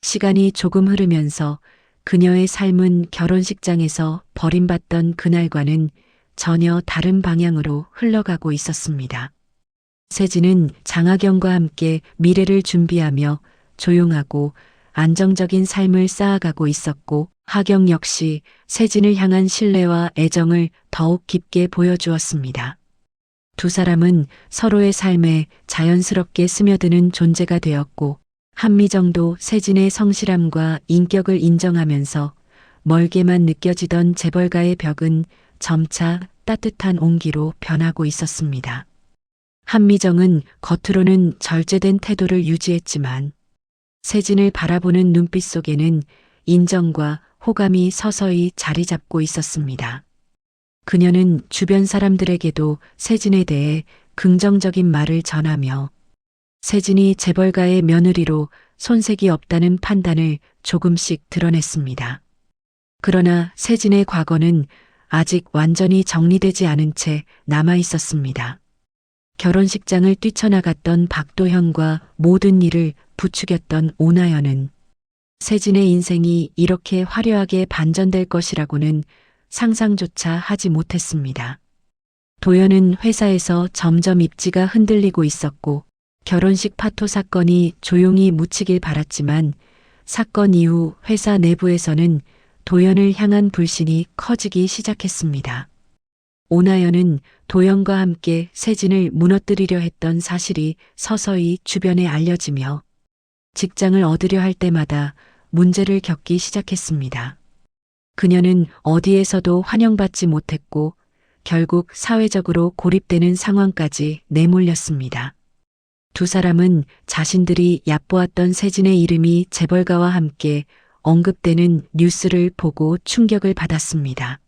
시간이 조금 흐르면서 그녀의 삶은 결혼식장에서 버림받던 그날과는 전혀 다른 방향으로 흘러가고 있었습니다. 세진은 장하경과 함께 미래를 준비하며 조용하고 안정적인 삶을 쌓아가고 있었고 하경 역시 세진을 향한 신뢰와 애정을 더욱 깊게 보여주었습니다. 두 사람은 서로의 삶에 자연스럽게 스며드는 존재가 되었고, 한미정도 세진의 성실함과 인격을 인정하면서 멀게만 느껴지던 재벌가의 벽은 점차 따뜻한 온기로 변하고 있었습니다. 한미정은 겉으로는 절제된 태도를 유지했지만 세진을 바라보는 눈빛 속에는 인정과 호감이 서서히 자리 잡고 있었습니다. 그녀는 주변 사람들에게도 세진에 대해 긍정적인 말을 전하며 세진이 재벌가의 며느리로 손색이 없다는 판단을 조금씩 드러냈습니다. 그러나 세진의 과거는 아직 완전히 정리되지 않은 채 남아 있었습니다. 결혼식장을 뛰쳐나갔던 박도현과 모든 일을 부추겼던 오나연은 세진의 인생이 이렇게 화려하게 반전될 것이라고는 상상조차 하지 못했습니다. 도연은 회사에서 점점 입지가 흔들리고 있었고 결혼식 파토 사건이 조용히 묻히길 바랐지만 사건 이후 회사 내부에서는 도연을 향한 불신이 커지기 시작했습니다. 오나연은 도연과 함께 세진을 무너뜨리려 했던 사실이 서서히 주변에 알려지며 직장을 얻으려 할 때마다 문제를 겪기 시작했습니다. 그녀는 어디에서도 환영받지 못했고 결국 사회적으로 고립되는 상황까지 내몰렸습니다. 두 사람은 자신들이 얕보았던 세진의 이름이 재벌가와 함께 언급되는 뉴스를 보고 충격을 받았습니다.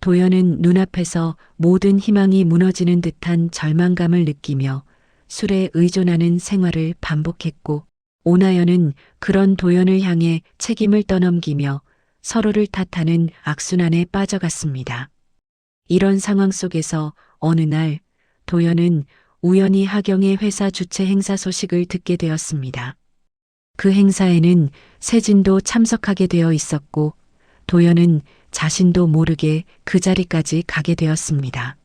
도연은 눈앞에서 모든 희망이 무너지는 듯한 절망감을 느끼며 술에 의존하는 생활을 반복했고 오나연은 그런 도연을 향해 책임을 떠넘기며 서로를 탓하는 악순환에 빠져갔습니다. 이런 상황 속에서 어느 날 도연은 우연히 하경의 회사 주최 행사 소식을 듣게 되었습니다. 그 행사에는 세진도 참석하게 되어 있었고 도연은 자신도 모르게 그 자리까지 가게 되었습니다.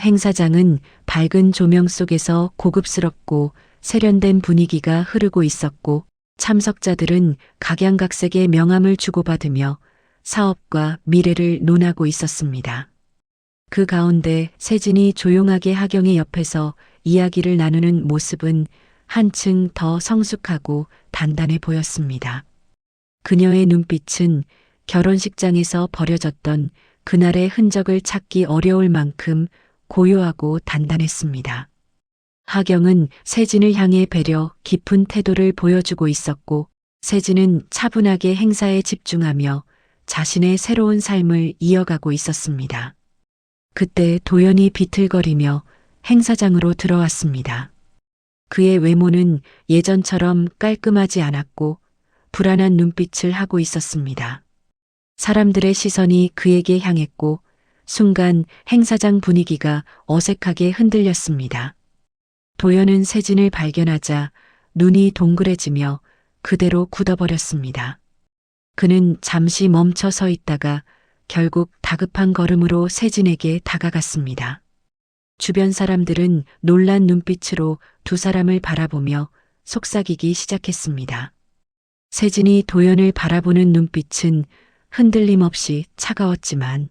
행사장은 밝은 조명 속에서 고급스럽고 세련된 분위기가 흐르고 있었고 참석자들은 각양각색의 명함을 주고받으며 사업과 미래를 논하고 있었습니다. 그 가운데 세진이 조용하게 하경의 옆에서 이야기를 나누는 모습은 한층 더 성숙하고 단단해 보였습니다. 그녀의 눈빛은 결혼식장에서 버려졌던 그날의 흔적을 찾기 어려울 만큼 고요하고 단단했습니다. 하경은 세진을 향해 배려 깊은 태도를 보여주고 있었고 세진은 차분하게 행사에 집중하며 자신의 새로운 삶을 이어가고 있었습니다. 그때 도연이 비틀거리며 행사장으로 들어왔습니다. 그의 외모는 예전처럼 깔끔하지 않았고 불안한 눈빛을 하고 있었습니다. 사람들의 시선이 그에게 향했고 순간 행사장 분위기가 어색하게 흔들렸습니다. 도연은 세진을 발견하자 눈이 동그래지며 그대로 굳어버렸습니다. 그는 잠시 멈춰 서 있다가 결국 다급한 걸음으로 세진에게 다가갔습니다. 주변 사람들은 놀란 눈빛으로 두 사람을 바라보며 속삭이기 시작했습니다. 세진이 도연을 바라보는 눈빛은 흔들림 없이 차가웠지만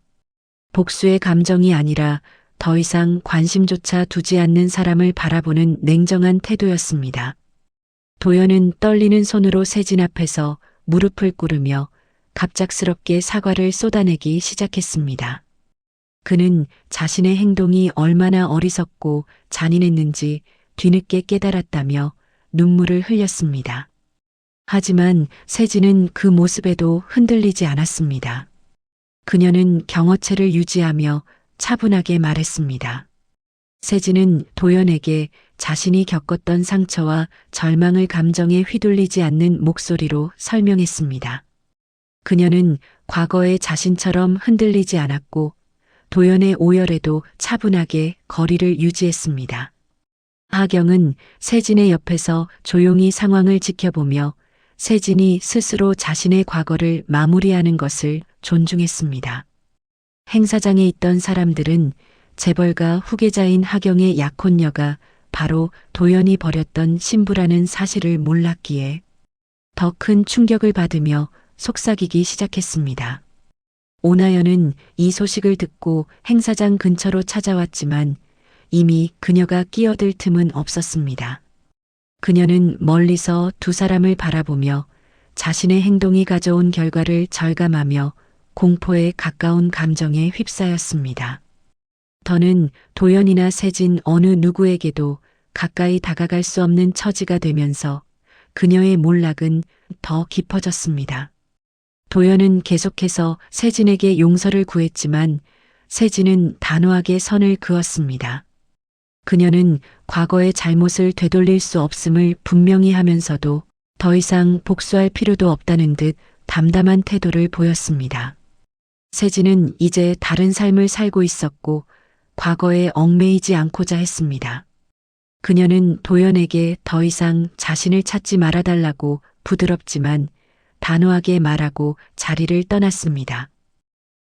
복수의 감정이 아니라 더 이상 관심조차 두지 않는 사람을 바라보는 냉정한 태도였습니다. 도연은 떨리는 손으로 세진 앞에서 무릎을 꿇으며 갑작스럽게 사과를 쏟아내기 시작했습니다. 그는 자신의 행동이 얼마나 어리석고 잔인했는지 뒤늦게 깨달았다며 눈물을 흘렸습니다. 하지만 세진은 그 모습에도 흔들리지 않았습니다. 그녀는 경어체를 유지하며 차분하게 말했습니다. 세진은 도연에게 자신이 겪었던 상처와 절망을 감정에 휘둘리지 않는 목소리로 설명했습니다. 그녀는 과거의 자신처럼 흔들리지 않았고 도연의 오열에도 차분하게 거리를 유지했습니다. 하경은 세진의 옆에서 조용히 상황을 지켜보며 세진이 스스로 자신의 과거를 마무리하는 것을 존중했습니다. 행사장에 있던 사람들은 재벌가 후계자인 하경의 약혼녀가 바로 도연이 벌였던 신부라는 사실을 몰랐기에 더 큰 충격을 받으며 속삭이기 시작했습니다. 오나연은 이 소식을 듣고 행사장 근처로 찾아왔지만 이미 그녀가 끼어들 틈은 없었습니다. 그녀는 멀리서 두 사람을 바라보며 자신의 행동이 가져온 결과를 절감하며 공포에 가까운 감정에 휩싸였습니다. 더는 도연이나 세진 어느 누구에게도 가까이 다가갈 수 없는 처지가 되면서 그녀의 몰락은 더 깊어졌습니다. 도연은 계속해서 세진에게 용서를 구했지만 세진은 단호하게 선을 그었습니다. 그녀는 과거의 잘못을 되돌릴 수 없음을 분명히 하면서도 더 이상 복수할 필요도 없다는 듯 담담한 태도를 보였습니다. 세진은 이제 다른 삶을 살고 있었고 과거에 얽매이지 않고자 했습니다. 그녀는 도연에게 더 이상 자신을 찾지 말아달라고 부드럽지만 단호하게 말하고 자리를 떠났습니다.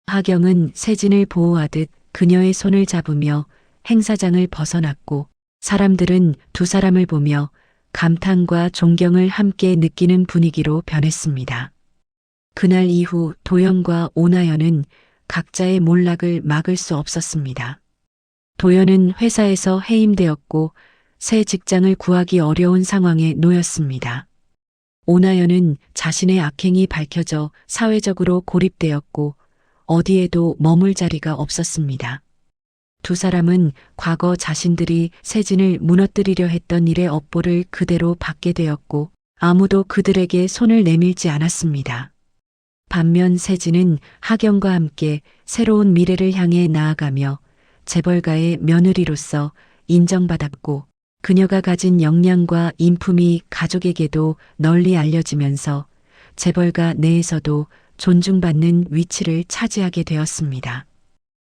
하경은 세진을 보호하듯 그녀의 손을 잡으며 행사장을 벗어났고 사람들은 두 사람을 보며 감탄과 존경을 함께 느끼는 분위기로 변했습니다. 그날 이후 도연과 오나연은 각자의 몰락을 막을 수 없었습니다. 도연은 회사에서 해임되었고 새 직장을 구하기 어려운 상황에 놓였습니다. 오나연은 자신의 악행이 밝혀져 사회적으로 고립되었고 어디에도 머물 자리가 없었습니다. 두 사람은 과거 자신들이 세진을 무너뜨리려 했던 일의 업보를 그대로 받게 되었고 아무도 그들에게 손을 내밀지 않았습니다. 반면 세진은 하경과 함께 새로운 미래를 향해 나아가며 재벌가의 며느리로서 인정받았고 그녀가 가진 역량과 인품이 가족에게도 널리 알려지면서 재벌가 내에서도 존중받는 위치를 차지하게 되었습니다.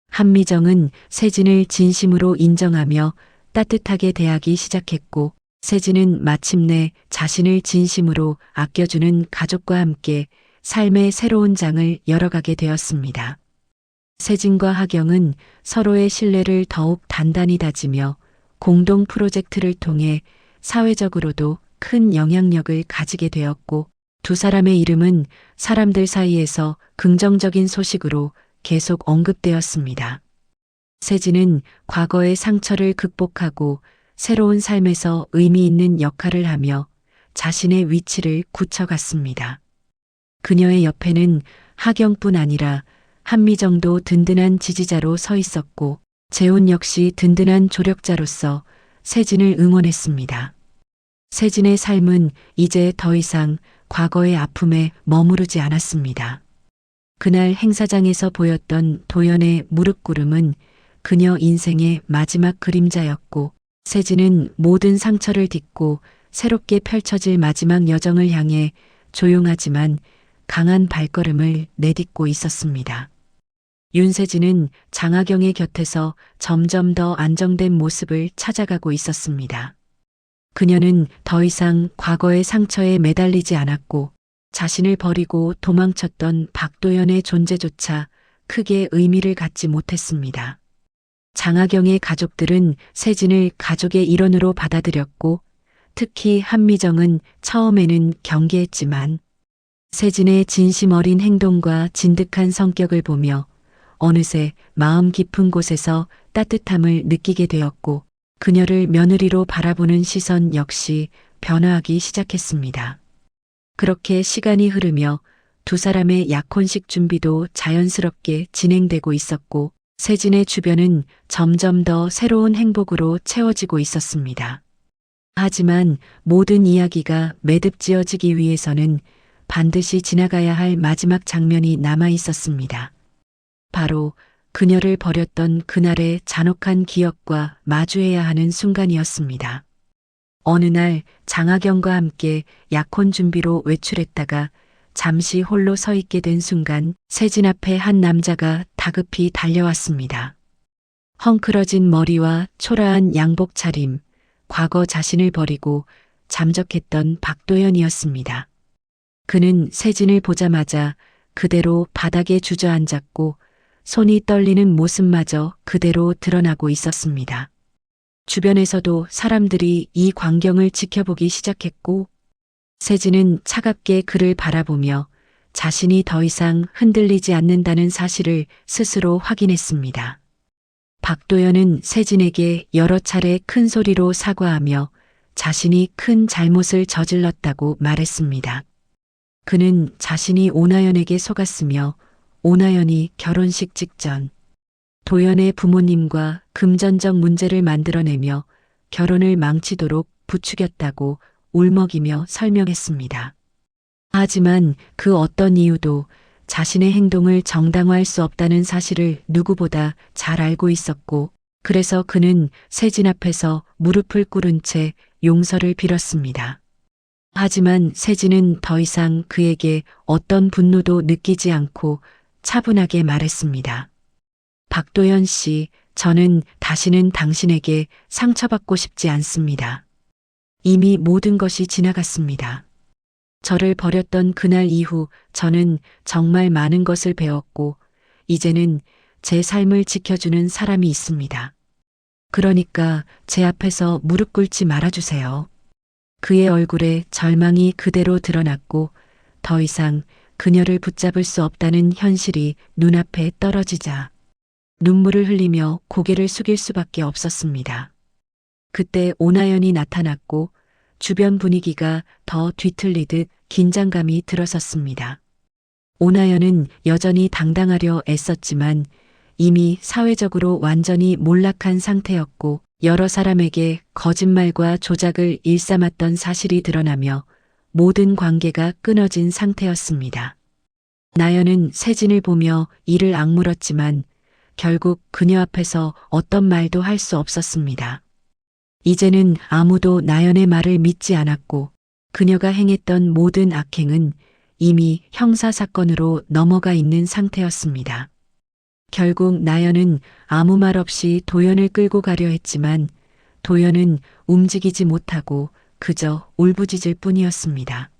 한미정은 세진을 진심으로 인정하며 따뜻하게 대하기 시작했고 세진은 마침내 자신을 진심으로 아껴주는 가족과 함께 삶의 새로운 장을 열어가게 되었습니다. 세진과 하경은 서로의 신뢰를 더욱 단단히 다지며 공동 프로젝트를 통해 사회적으로도 큰 영향력을 가지게 되었고 두 사람의 이름은 사람들 사이에서 긍정적인 소식으로 계속 언급되었습니다. 세진은 과거의 상처를 극복하고 새로운 삶에서 의미 있는 역할을 하며 자신의 위치를 굳혀갔습니다. 그녀의 옆에는 하경뿐 아니라 한미정도 든든한 지지자로 서 있었고 재훈 역시 든든한 조력자로서 세진을 응원했습니다. 세진의 삶은 이제 더 이상 과거의 아픔에 머무르지 않았습니다. 그날 행사장에서 보였던 도연의 무릎꿇음은 그녀 인생의 마지막 그림자였고 세진은 모든 상처를 딛고 새롭게 펼쳐질 마지막 여정을 향해 조용하지만 강한 발걸음을 내딛고 있었습니다. 윤세진은 장하경의 곁에서 점점 더 안정된 모습을 찾아가고 있었습니다. 그녀는 더 이상 과거의 상처에 매달리지 않았고 자신을 버리고 도망쳤던 박도연의 존재조차 크게 의미를 갖지 못했습니다. 장하경의 가족들은 세진을 가족의 일원으로 받아들였고 특히 한미정은 처음에는 경계했지만 세진의 진심 어린 행동과 진득한 성격을 보며 어느새 마음 깊은 곳에서 따뜻함을 느끼게 되었고 그녀를 며느리로 바라보는 시선 역시 변화하기 시작했습니다. 그렇게 시간이 흐르며 두 사람의 약혼식 준비도 자연스럽게 진행되고 있었고 세진의 주변은 점점 더 새로운 행복으로 채워지고 있었습니다. 하지만 모든 이야기가 매듭지어지기 위해서는 반드시 지나가야 할 마지막 장면이 남아 있었습니다. 바로 그녀를 버렸던 그날의 잔혹한 기억과 마주해야 하는 순간이었습니다. 어느 날 장하경과 함께 약혼 준비로 외출했다가 잠시 홀로 서 있게 된 순간 세진 앞에 한 남자가 다급히 달려왔습니다. 헝클어진 머리와 초라한 양복 차림, 과거 자신을 버리고 잠적했던 박도연이었습니다. 그는 세진을 보자마자 그대로 바닥에 주저앉았고 손이 떨리는 모습마저 그대로 드러나고 있었습니다. 주변에서도 사람들이 이 광경을 지켜보기 시작했고 세진은 차갑게 그를 바라보며 자신이 더 이상 흔들리지 않는다는 사실을 스스로 확인했습니다. 박도연은 세진에게 여러 차례 큰 소리로 사과하며 자신이 큰 잘못을 저질렀다고 말했습니다. 그는 자신이 오나연에게 속았으며 오나연이 결혼식 직전 도연의 부모님과 금전적 문제를 만들어내며 결혼을 망치도록 부추겼다고 울먹이며 설명했습니다. 하지만 그 어떤 이유도 자신의 행동을 정당화할 수 없다는 사실을 누구보다 잘 알고 있었고, 그래서 그는 세진 앞에서 무릎을 꿇은 채 용서를 빌었습니다. 하지만 세진은 더 이상 그에게 어떤 분노도 느끼지 않고 차분하게 말했습니다. 박도연 씨, 저는 다시는 당신에게 상처받고 싶지 않습니다. 이미 모든 것이 지나갔습니다. 저를 버렸던 그날 이후 저는 정말 많은 것을 배웠고, 이제는 제 삶을 지켜주는 사람이 있습니다. 그러니까 제 앞에서 무릎 꿇지 말아주세요. 그의 얼굴에 절망이 그대로 드러났고, 더 이상 그녀를 붙잡을 수 없다는 현실이 눈앞에 떨어지자 눈물을 흘리며 고개를 숙일 수밖에 없었습니다. 그때 오나연이 나타났고 주변 분위기가 더 뒤틀리듯 긴장감이 들어섰습니다. 오나연은 여전히 당당하려 애썼지만 이미 사회적으로 완전히 몰락한 상태였고, 여러 사람에게 거짓말과 조작을 일삼았던 사실이 드러나며 모든 관계가 끊어진 상태였습니다. 나연은 세진을 보며 이를 악물었지만 결국 그녀 앞에서 어떤 말도 할 수 없었습니다. 이제는 아무도 나연의 말을 믿지 않았고, 그녀가 행했던 모든 악행은 이미 형사사건으로 넘어가 있는 상태였습니다. 결국 나연은 아무 말 없이 도연을 끌고 가려 했지만 도연은 움직이지 못하고 그저 울부짖을 뿐이었습니다.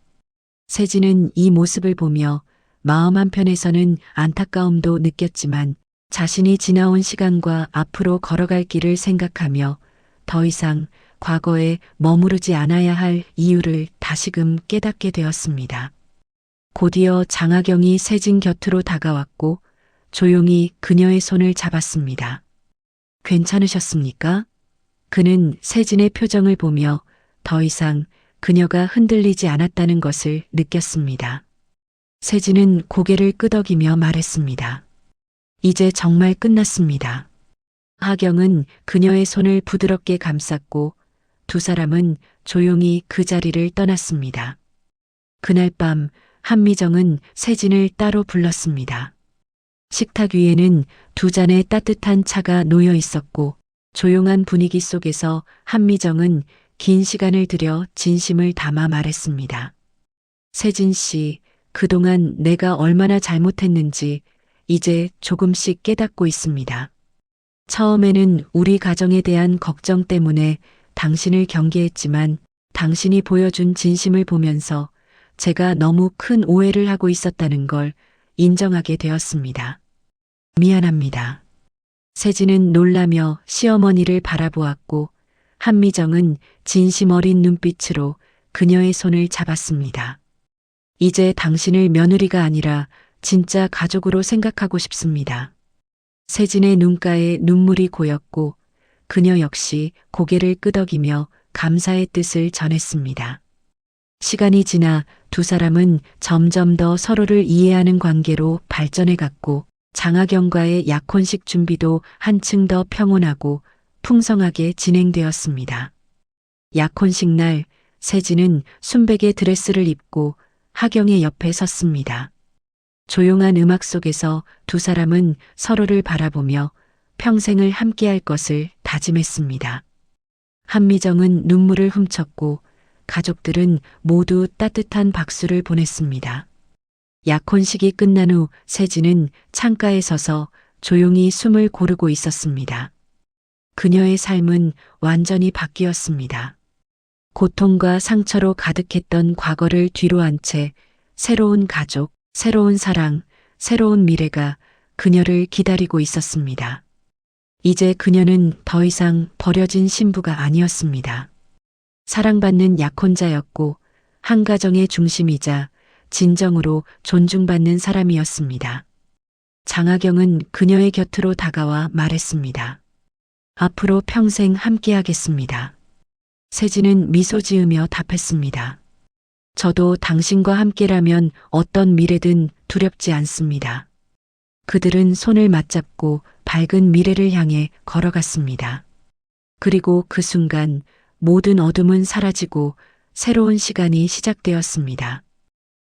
세진은 이 모습을 보며 마음 한편에서는 안타까움도 느꼈지만 자신이 지나온 시간과 앞으로 걸어갈 길을 생각하며 더 이상 과거에 머무르지 않아야 할 이유를 다시금 깨닫게 되었습니다. 곧이어 장하경이 세진 곁으로 다가왔고 조용히 그녀의 손을 잡았습니다. 괜찮으셨습니까? 그는 세진의 표정을 보며 더 이상 그녀가 흔들리지 않았다는 것을 느꼈습니다. 세진은 고개를 끄덕이며 말했습니다. 이제 정말 끝났습니다. 하경은 그녀의 손을 부드럽게 감쌌고 두 사람은 조용히 그 자리를 떠났습니다. 그날 밤 한미정은 세진을 따로 불렀습니다. 식탁 위에는 두 잔의 따뜻한 차가 놓여 있었고 조용한 분위기 속에서 한미정은 긴 시간을 들여 진심을 담아 말했습니다. 세진 씨, 그동안 내가 얼마나 잘못했는지 이제 조금씩 깨닫고 있습니다. 처음에는 우리 가정에 대한 걱정 때문에 당신을 경계했지만 당신이 보여준 진심을 보면서 제가 너무 큰 오해를 하고 있었다는 걸 인정하게 되었습니다. 미안합니다. 세진은 놀라며 시어머니를 바라보았고 한미정은 진심 어린 눈빛으로 그녀의 손을 잡았습니다. 이제 당신을 며느리가 아니라 진짜 가족으로 생각하고 싶습니다. 세진의 눈가에 눈물이 고였고 그녀 역시 고개를 끄덕이며 감사의 뜻을 전했습니다. 시간이 지나 두 사람은 점점 더 서로를 이해하는 관계로 발전해 갔고 장하경과의 약혼식 준비도 한층 더 평온하고 풍성하게 진행되었습니다. 약혼식 날 세진은 순백의 드레스를 입고 하경의 옆에 섰습니다. 조용한 음악 속에서 두 사람은 서로를 바라보며 평생을 함께할 것을 다짐했습니다. 한미정은 눈물을 훔쳤고 가족들은 모두 따뜻한 박수를 보냈습니다. 약혼식이 끝난 후 세진은 창가에 서서 조용히 숨을 고르고 있었습니다. 그녀의 삶은 완전히 바뀌었습니다. 고통과 상처로 가득했던 과거를 뒤로 한 채 새로운 가족, 새로운 사랑, 새로운 미래가 그녀를 기다리고 있었습니다. 이제 그녀는 더 이상 버려진 신부가 아니었습니다. 사랑받는 약혼자였고 한 가정의 중심이자 진정으로 존중받는 사람이었습니다. 장하경은 그녀의 곁으로 다가와 말했습니다. 앞으로 평생 함께하겠습니다. 세진은 미소 지으며 답했습니다. 저도 당신과 함께라면 어떤 미래든 두렵지 않습니다. 그들은 손을 맞잡고 밝은 미래를 향해 걸어갔습니다. 그리고 그 순간 모든 어둠은 사라지고 새로운 시간이 시작되었습니다.